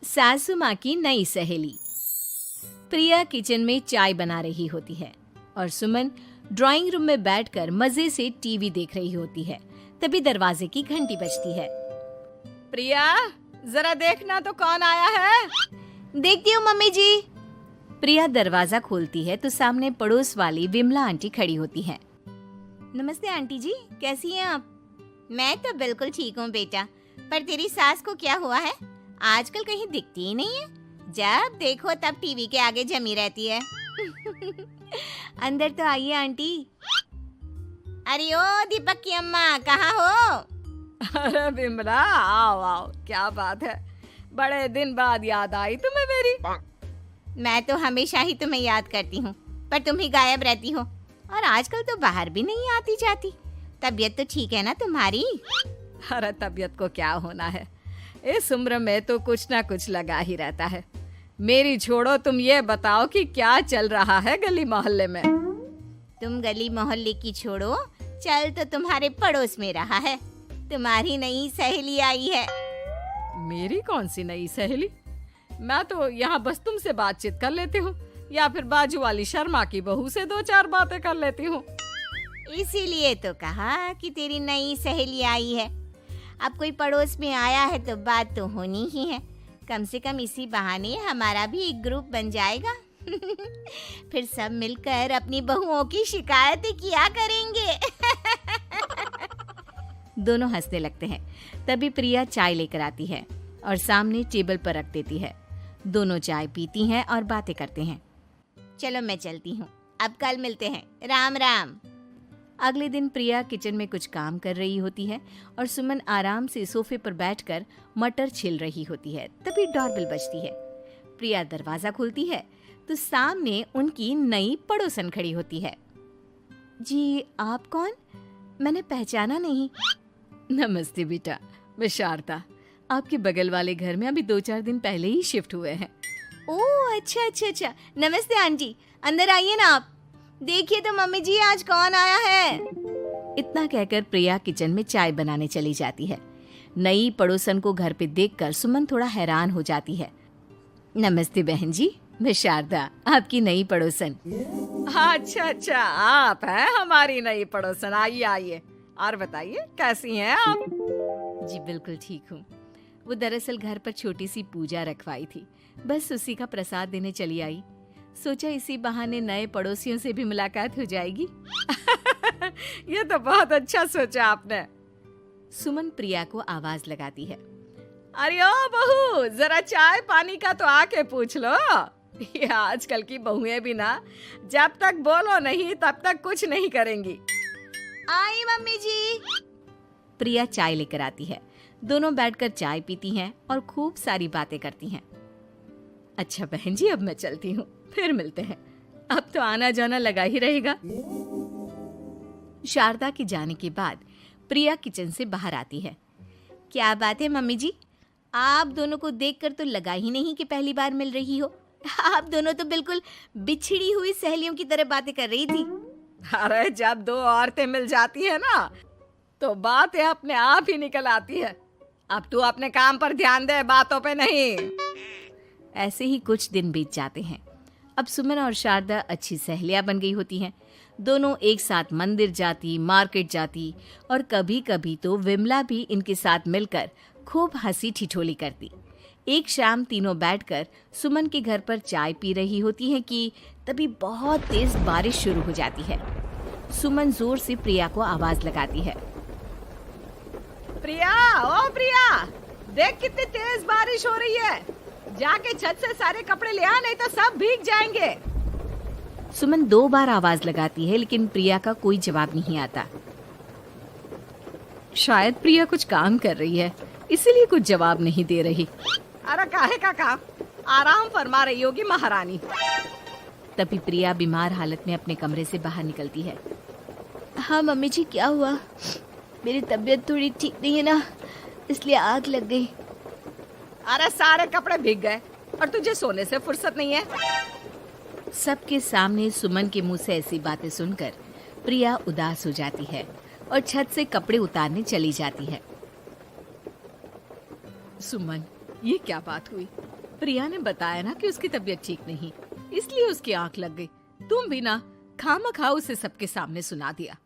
सासू माँ की नई सहेली। प्रिया किचन में चाय बना रही होती है और सुमन ड्राइंग रूम में बैठकर मजे से टीवी देख रही होती है। तभी दरवाजे की घंटी बजती है। प्रिया, जरा देखना तो कौन आया है। देखती हूँ मम्मी जी। प्रिया दरवाजा खोलती है तो सामने पड़ोस वाली विमला आंटी खड़ी होती है। नमस्ते आंटी जी, कैसी हैं आप? मैं तो बिल्कुल ठीक हूँ बेटा, पर तेरी सास को क्या हुआ है? आजकल कहीं दिखती ही नहीं है। जब देखो तब टीवी के आगे जमी रहती है। अंदर तो आइए आंटी। अरे ओ दीपक की अम्मा, कहाँ हो? अरे विमला, आओ आओ, क्या बात है, बड़े दिन बाद याद आई तुम्हें मेरी। मैं तो हमेशा ही तुम्हें याद करती हूँ, पर तुम ही गायब रहती हो और आजकल तो बाहर भी नहीं आती जाती। तबीयत तो ठीक है ना तुम्हारी? अरे तबीयत को क्या होना है, इस उम्र में तो कुछ ना कुछ लगा ही रहता है। मेरी छोड़ो, तुम ये बताओ कि क्या चल रहा है गली मोहल्ले में। तुम गली मोहल्ले की छोड़ो, चल तो तुम्हारे पड़ोस में रहा है। तुम्हारी नई सहेली आई है। मेरी कौन सी नई सहेली? मैं तो यहाँ बस तुमसे बातचीत कर लेती हूँ या फिर बाजू वाली शर्मा की बहू से दो चार बातें कर लेती हूँ। इसीलिए तो कहा कि तेरी नई सहेली आई है। अब कोई पड़ोस में आया है तो बात तो होनी ही है। कम से कम इसी बहाने हमारा भी एक ग्रुप बन जाएगा। फिर सब मिलकर अपनी बहुओं की शिकायतें किया करेंगे। दोनों हंसने लगते हैं। तभी प्रिया चाय लेकर आती है और सामने टेबल पर रख देती है। दोनों चाय पीती हैं और बातें करते हैं। चलो मैं चलती हूँ, अब कल मिलते हैं। राम राम। अगले दिन प्रिया किचन में कुछ काम कर रही होती है और सुमन आराम से सोफे पर बैठकर मटर छिल रही होती है। तभी डोरबेल बजती है। प्रिया दरवाजा खोलती है तो सामने उनकी नई पड़ोसन खड़ी होती है। जी, आप कौन? मैंने पहचाना नहीं। नमस्ते बेटा, मैं शारदा। आपके बगल वाले घर में अभी 2-4 दिन पहले ही शिफ्ट हुए हैं। ओह अच्छा। नमस्ते आंटी, अंदर आइए ना आप। देखिए तो मम्मी जी, आज कौन आया है। इतना कहकर प्रिया किचन में चाय बनाने चली जाती है। नई पड़ोसन को घर पे देखकर सुमन थोड़ा हैरान हो जाती है। नमस्ते बहन जी, मैं शारदा, आपकी नई पड़ोसन। अच्छा, आप हैं हमारी नई पड़ोसन। आइए आइए, और बताइए कैसी हैं आप? जी बिल्कुल ठीक हूँ। वो दरअसल घर पर छोटी सी पूजा रखवाई थी, बस उसी का प्रसाद देने चली आई। सोचा इसी बहाने नए पड़ोसियों से भी मुलाकात हो जाएगी। ये तो बहुत अच्छा सोचा आपने। सुमन प्रिया को आवाज लगाती है। अरे ओ बहू, जरा चाय पानी का तो आके पूछ लो। ये आजकल की बहुएं भी ना, जब तक बोलो नहीं तब तक कुछ नहीं करेंगी। आई मम्मी जी। प्रिया चाय लेकर आती है। दोनों बैठकर चाय पीती हैं और खूब सारी बातें करती हैं। अच्छा बहन जी, अब मैं चलती हूँ, फिर मिलते हैं। अब तो आना जाना लगा ही रहेगा। शारदा के जाने के बाद प्रिया किचन से बाहर आती है। क्या बात है मम्मी जी, आप दोनों को देखकर तो लगा ही नहीं कि पहली बार मिल रही हो। आप दोनों तो बिल्कुल बिछड़ी हुई सहेलियों की तरह बातें कर रही थी। अरे जब दो औरतें मिल जाती है ना, तो बातें अपने आप ही निकल आती है। अब तू अपने काम पर ध्यान दे, बातों पे नहीं। ऐसे ही कुछ दिन बीत जाते हैं। अब सुमन और शारदा अच्छी सहेलियां बन गई होती हैं। दोनों एक साथ मंदिर जाती, मार्केट जाती और कभी कभी तो विमला भी इनके साथ मिलकर खूब हंसी ठिठोली करती। एक शाम तीनों बैठकर सुमन के घर पर चाय पी रही होती हैं कि तभी बहुत तेज बारिश शुरू हो जाती है। सुमन जोर से प्रिया को आवाज लगाती है। प्रिया, ओ प्रिया, देख कितनी तेज बारिश हो रही है। जाके छत से सारे कपड़े ले आ, नहीं तो सब भीग जाएंगे। सुमन 2 बार आवाज लगाती है लेकिन प्रिया का कोई जवाब नहीं आता। शायद प्रिया कुछ काम कर रही है, इसीलिए कुछ जवाब नहीं दे रही। अरे काहे का काम, आराम फरमा रही होगी महारानी। तभी प्रिया बीमार हालत में अपने कमरे से बाहर निकलती है। हाँ मम्मी जी, क्या हुआ? मेरी तबीयत थोड़ी ठीक नहीं है ना, इसलिए आग लग गई। अरे सारे कपड़े भीग गए और तुझे सोने से फुर्सत नहीं है। सबके सामने सुमन के मुंह से ऐसी बातें सुनकर प्रिया उदास हो जाती है और छत से कपड़े उतारने चली जाती है। सुमन, ये क्या बात हुई? प्रिया ने बताया ना कि उसकी तबीयत ठीक नहीं, इसलिए उसकी आंख लग गई। तुम भी ना खामखा उसे सबके सामने सुना दिया।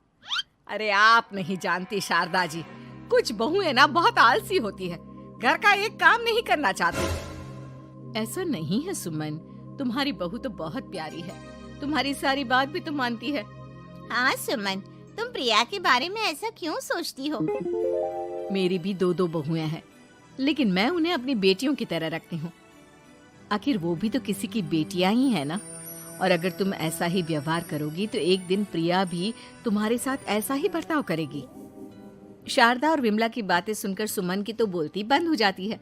अरे आप नहीं जानती शारदा जी, कुछ बहुएं ना बहुत आलसी होती है, घर का एक काम नहीं करना चाहती। ऐसा नहीं है सुमन, तुम्हारी बहू तो बहुत प्यारी है, तुम्हारी सारी बात भी तो मानती है। हाँ सुमन, तुम प्रिया के बारे में ऐसा क्यों सोचती हो? मेरी भी दो बहुएं हैं, लेकिन मैं उन्हें अपनी बेटियों की तरह रखती हूँ। आखिर वो भी तो किसी की बेटियां ही है ना। और अगर तुम ऐसा ही व्यवहार करोगी तो एक दिन प्रिया भी तुम्हारे साथ ऐसा ही बर्ताव करेगी। शारदा और विमला की बातें सुनकर सुमन की तो बोलती बंद हो जाती है।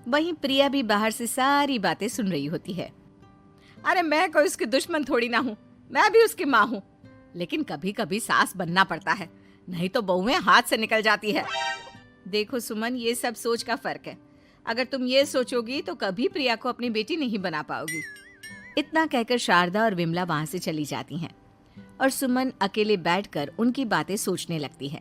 वहीं प्रिया भी बाहर से सारी बातें सुन रही होती है। अरे मैं कोई उसकी दुश्मन थोड़ी ना हूँ, मैं भी उसकी माँ हूँ, लेकिन कभी कभी सास बनना पड़ता है, नहीं तो बहुएं हाथ से निकल जाती है। देखो सुमन, ये सब सोच का फर्क है। अगर तुम ये सोचोगी तो कभी प्रिया को अपनी बेटी नहीं बना पाओगी। इतना कहकर शारदा और विमला वहां से चली जाती हैं और सुमन अकेले बैठकर उनकी बातें सोचने लगती है।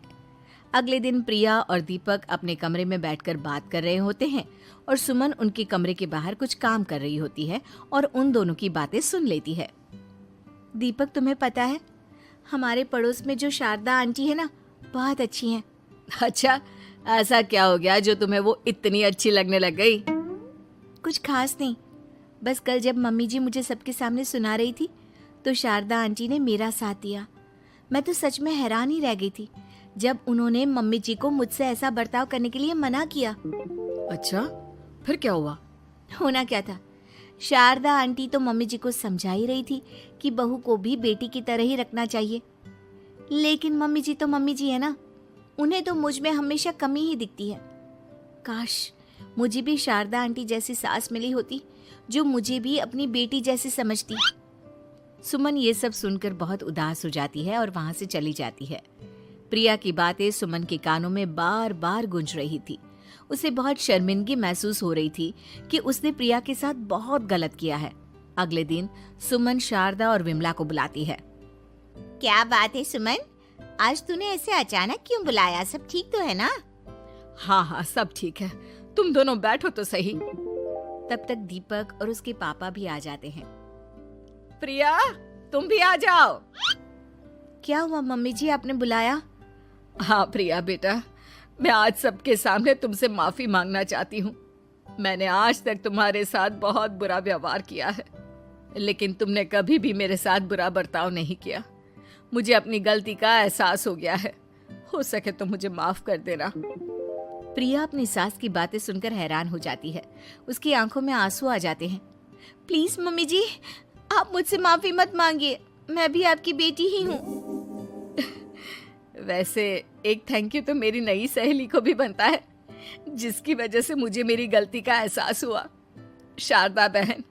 अगले दिन प्रिया और दीपक अपने कमरे में बैठकर बात कर रहे होते हैं और सुमन उनके कमरे के बाहर कुछ काम कर रही होती है और उन दोनों की बातें सुन लेती है। दीपक, तुम्हें पता है हमारे पड़ोस में जो शारदा आंटी है ना, बहुत अच्छी हैं। अच्छा, ऐसा क्या हो गया जो तुम्हें वो इतनी अच्छी लगने लग गई? कुछ खास नहीं, बस कल जब मम्मी जी मुझे सबके सामने सुना रही थी तो शारदा आंटी ने मेरा साथ दिया। मैं तो सच में हैरान ही रह गई थी जब उन्होंने मम्मी जी को मुझसे ऐसा बर्ताव करने के लिए मना किया। अच्छा, फिर क्या हुआ? होना क्या था, शारदा आंटी तो मम्मी जी को समझा ही रही थी कि बहू को भी बेटी की तरह ही रखना चाहिए, लेकिन मम्मी जी तो मम्मी जी है ना, उन्हें तो मुझ में हमेशा कमी ही दिखती है। काश मुझे भी शारदा आंटी जैसी सास मिली होती जो मुझे भी अपनी बेटी जैसी समझती। सुमन ये सब सुनकर बहुत उदास हो जाती है और वहां से चली जाती है। प्रिया की बातें सुमन के कानों में बार बार गूंज रही थी। उसे बहुत शर्मिंदगी महसूस हो रही थी कि उसने प्रिया के साथ बहुत गलत किया है। अगले दिन सुमन शारदा और विमला को बुलाती है। क्या बात है सुमन, आज तूने ऐसे अचानक क्यों बुलाया? सब ठीक तो है ना? हाँ, सब ठीक है, तुम दोनों बैठो तो सही। तब तक दीपक और उसके पापा भी आ जाते हैं। प्रिया, तुम भी आ जाओ। क्या हुआ मम्मी जी, आपने बुलाया? हाँ प्रिया बेटा, मैं आज सबके सामने तुमसे माफी मांगना चाहती हूँ। मैंने आज तक तुम्हारे साथ बहुत बुरा व्यवहार किया है, लेकिन तुमने कभी भी मेरे साथ बुरा बर्ताव नहीं किया। मुझे अपनी गलती का एहसास हो गया है, हो सके तो मुझे माफ कर देना। प्रिया अपनी सास की बातें सुनकर हैरान हो जाती है। उसकी आंखों में आंसू आ जाते हैं। प्लीज मम्मी जी, आप मुझसे माफी मत मांगिए, मैं भी आपकी बेटी ही हूँ। वैसे एक थैंक यू तो मेरी नई सहेली को भी बनता है, जिसकी वजह से मुझे मेरी गलती का एहसास हुआ। शारदा बहन,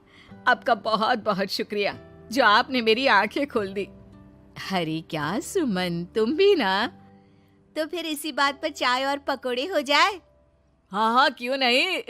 आपका बहुत बहुत शुक्रिया जो आपने मेरी आंखें खोल दी। अरे क्या सुमन, तुम भी ना? तो फिर इसी बात पर चाय और पकोड़े हो जाए। हाँ, क्यों नहीं।